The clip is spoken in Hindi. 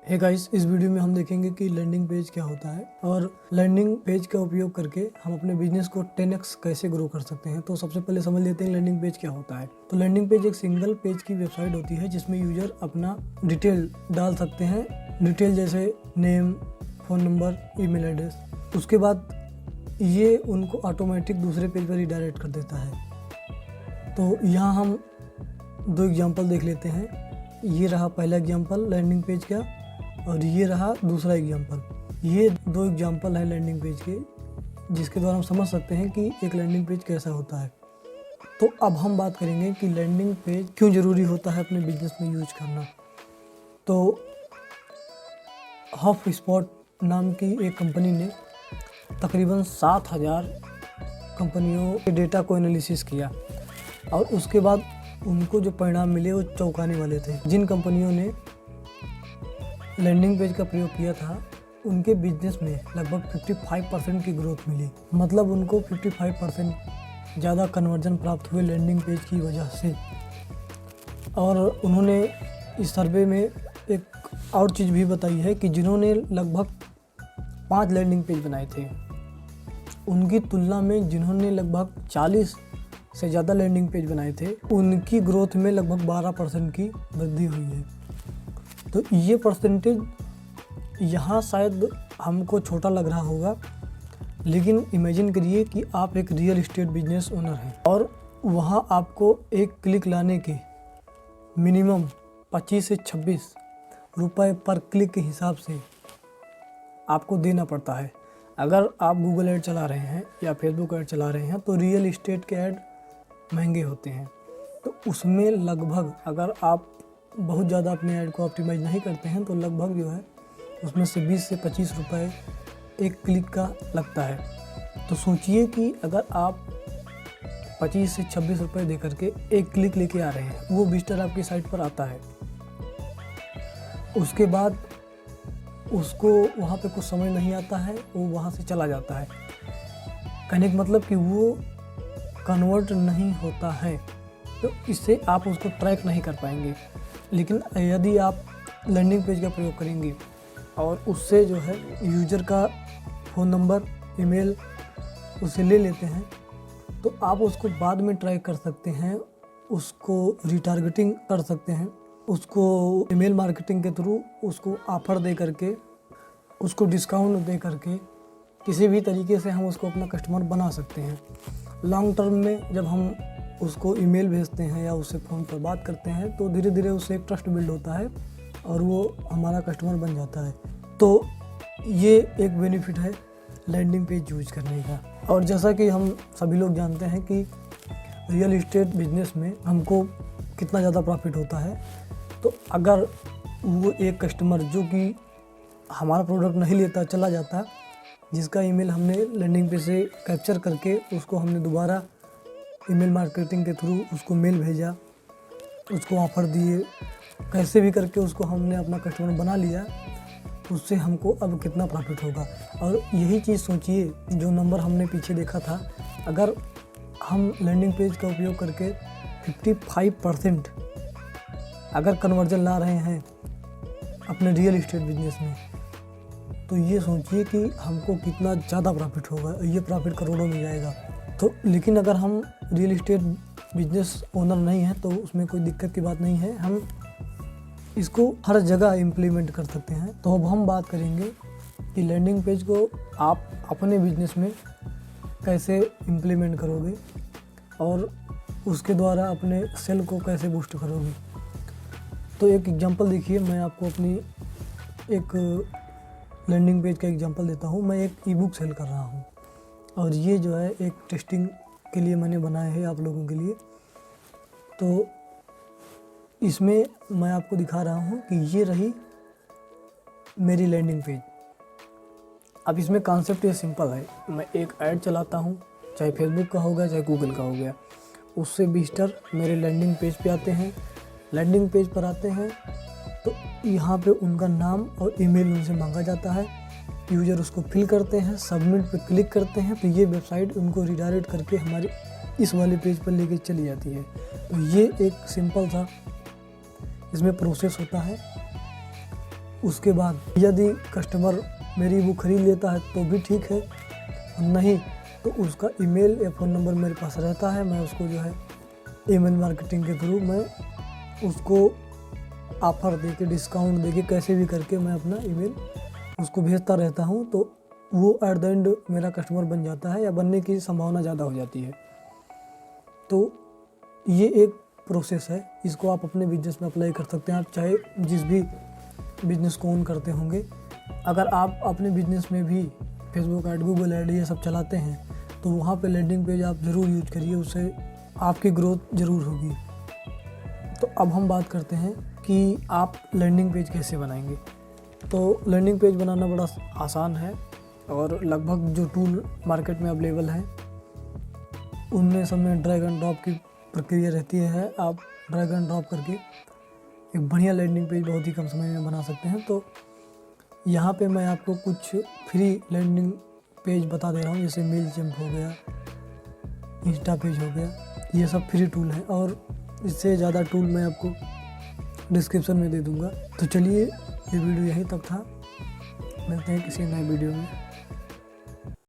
हे गाइस, इस वीडियो में हम देखेंगे कि लैंडिंग पेज क्या होता है और लैंडिंग पेज का उपयोग करके हम अपने बिजनेस को 10x कैसे ग्रो कर सकते हैं। तो सबसे पहले समझ लेते हैं लैंडिंग पेज क्या होता है। तो लैंडिंग पेज एक सिंगल पेज की वेबसाइट होती है जिसमें यूजर अपना डिटेल डाल सकते हैं। डिटेल जैसे name, phone number, email address. उसके बाद ये उनको ऑटोमेटिक दूसरे पेज पर रिडायरेक्ट कर देता है। तो यहाँ हम दो एग्जाम्पल देख लेते हैं। ये रहा पहला एग्जाम्पल लैंडिंग पेज का और ये रहा दूसरा एग्जाम्पल। ये दो एग्जाम्पल है लैंडिंग पेज के जिसके द्वारा हम समझ सकते हैं कि एक लैंडिंग पेज कैसा होता है। तो अब हम बात करेंगे कि लैंडिंग पेज क्यों ज़रूरी होता है अपने बिजनेस में यूज करना। तो हब स्पॉट नाम की एक कंपनी ने तकरीबन 7000 कंपनियों के डेटा को एनालिसिस किया और उसके बाद उनको जो परिणाम मिले वो चौंकाने वाले थे। जिन कंपनियों ने लैंडिंग पेज का प्रयोग किया था उनके बिजनेस में लगभग 55% की ग्रोथ मिली। मतलब उनको 55% ज़्यादा कन्वर्जन प्राप्त हुए लैंडिंग पेज की वजह से। और उन्होंने इस सर्वे में एक और चीज़ भी बताई है कि जिन्होंने लगभग 5 लैंडिंग पेज बनाए थे उनकी तुलना में जिन्होंने लगभग 40 से ज़्यादा लैंडिंग पेज बनाए थे उनकी ग्रोथ में लगभग 12% की वृद्धि हुई है। तो ये परसेंटेज यहाँ शायद हमको छोटा लग रहा होगा, लेकिन इमेजिन करिए कि आप एक रियल एस्टेट बिजनेस ओनर हैं और वहाँ आपको एक क्लिक लाने के मिनिमम 25 से 26 रुपए पर क्लिक के हिसाब से आपको देना पड़ता है। अगर आप गूगल ऐड चला रहे हैं या फेसबुक ऐड चला रहे हैं तो रियल एस्टेट के ऐड महंगे होते हैं। तो उसमें लगभग अगर आप बहुत ज़्यादा अपने ऐड को ऑप्टिमाइज नहीं करते हैं तो लगभग जो है उसमें से 20 से 25 रुपए एक क्लिक का लगता है। तो सोचिए कि अगर आप 25 से 26 रुपए दे करके एक क्लिक लेके आ रहे हैं, वो विजिटर आपकी साइट पर आता है, उसके बाद उसको वहाँ पे कुछ समझ नहीं आता है, वो वहाँ से चला जाता है। कहने का मतलब कि वो कन्वर्ट नहीं होता है, तो इससे आप उसको ट्रैक नहीं कर पाएंगे। लेकिन यदि आप लैंडिंग पेज का प्रयोग करेंगे और उससे जो है यूजर का फ़ोन नंबर, ईमेल उसे ले लेते हैं तो आप उसको बाद में ट्रैक कर सकते हैं, उसको रिटारगेटिंग कर सकते हैं, उसको ईमेल मार्केटिंग के थ्रू उसको ऑफ़र दे करके, उसको डिस्काउंट दे करके किसी भी तरीके से हम उसको अपना कस्टमर बना सकते हैं। लॉन्ग टर्म में जब हम उसको ईमेल भेजते हैं या उससे फ़ोन पर बात करते हैं तो धीरे धीरे उससे एक ट्रस्ट बिल्ड होता है और वो हमारा कस्टमर बन जाता है। तो ये एक बेनिफिट है लैंडिंग पेज यूज करने का। और जैसा कि हम सभी लोग जानते हैं कि रियल एस्टेट बिजनेस में हमको कितना ज़्यादा प्रॉफिट होता है। तो अगर वो एक कस्टमर जो कि हमारा प्रोडक्ट नहीं लेता चला जाता, जिसका ईमेल हमने लैंडिंग पेज से कैप्चर करके उसको हमने दोबारा ईमेल मार्केटिंग के थ्रू उसको मेल भेजा, उसको ऑफ़र दिए, कैसे भी करके उसको हमने अपना कस्टमर बना लिया, उससे हमको अब कितना प्रॉफिट होगा। और यही चीज़ सोचिए, जो नंबर हमने पीछे देखा था, अगर हम लैंडिंग पेज का उपयोग करके 55% अगर कन्वर्जन ला रहे हैं अपने रियल एस्टेट बिजनेस में, तो ये सोचिए कि हमको कितना ज़्यादा प्रॉफिट होगा। ये प्रॉफिट करोड़ों में जाएगा। तो लेकिन अगर हम रियल एस्टेट बिजनेस ओनर नहीं हैं तो उसमें कोई दिक्कत की बात नहीं है, हम इसको हर जगह इम्प्लीमेंट कर सकते हैं। तो अब हम बात करेंगे कि लैंडिंग पेज को आप अपने बिजनेस में कैसे इम्प्लीमेंट करोगे और उसके द्वारा अपने सेल को कैसे बूस्ट करोगे। तो एक एग्जांपल देखिए, मैं आपको अपनी एक लैंडिंग पेज का एग्जांपल देता हूँ। मैं एक ई-बुक सेल कर रहा हूँ और ये जो है एक टेस्टिंग के लिए मैंने बनाया है आप लोगों के लिए। तो इसमें मैं आपको दिखा रहा हूँ कि ये रही मेरी लैंडिंग पेज। अब इसमें कॉन्सेप्ट ये सिंपल है, मैं एक ऐड चलाता हूँ, चाहे फेसबुक का हो गया चाहे गूगल का हो गया, उससे विजिटर मेरे लैंडिंग पेज पे आते हैं। लैंडिंग पेज पर आते हैं तो यहाँ पे उनका नाम और ईमेल उनसे मांगा जाता है। यूज़र उसको फिल करते हैं, सबमिट पे क्लिक करते हैं, तो ये वेबसाइट उनको रिडायरेक्ट करके हमारे इस वाले पेज पर लेके चली जाती है। तो ये एक सिंपल सा इसमें प्रोसेस होता है। उसके बाद यदि कस्टमर मेरी वो खरीद लेता है तो भी ठीक है, नहीं तो उसका ईमेल या फ़ोन नंबर मेरे पास रहता है। मैं उसको जो है ईमेल मार्केटिंग के थ्रू मैं उसको ऑफ़र दे के, डिस्काउंट दे के, कैसे भी करके मैं अपना ईमेल उसको भेजता रहता हूँ। तो वो एट द एंड मेरा कस्टमर बन जाता है या बनने की संभावना ज़्यादा हो जाती है। तो ये एक प्रोसेस है, इसको आप अपने बिजनेस में अप्लाई कर सकते हैं। आप चाहे जिस भी बिजनेस को ओन करते होंगे, अगर आप अपने बिजनेस में भी फेसबुक ऐड, गूगल ऐड ये सब चलाते हैं तो वहाँ पे लैंडिंग पेज आप ज़रूर यूज करिए, उससे आपकी ग्रोथ ज़रूर होगी। तो अब हम बात करते हैं कि आप लैंडिंग पेज कैसे बनाएंगे। तो लैंडिंग पेज बनाना बड़ा आसान है और लगभग जो टूल मार्केट में अवेलेबल हैं उनमें सब में ड्रैग एंड ड्रॉप की प्रक्रिया रहती है। आप ड्रैग एंड ड्रॉप करके एक बढ़िया लैंडिंग पेज बहुत ही कम समय में बना सकते हैं। तो यहाँ पे मैं आपको कुछ फ्री लैंडिंग पेज बता दे रहा हूँ, जैसे मेलचिम्प हो गया, इंस्टा पेज हो गया, ये सब फ्री टूल हैं और इससे ज़्यादा टूल मैं आपको डिस्क्रिप्शन में दे दूँगा। तो चलिए, ये वीडियो यहीं तक था, मिलते हैं किसी नए वीडियो में।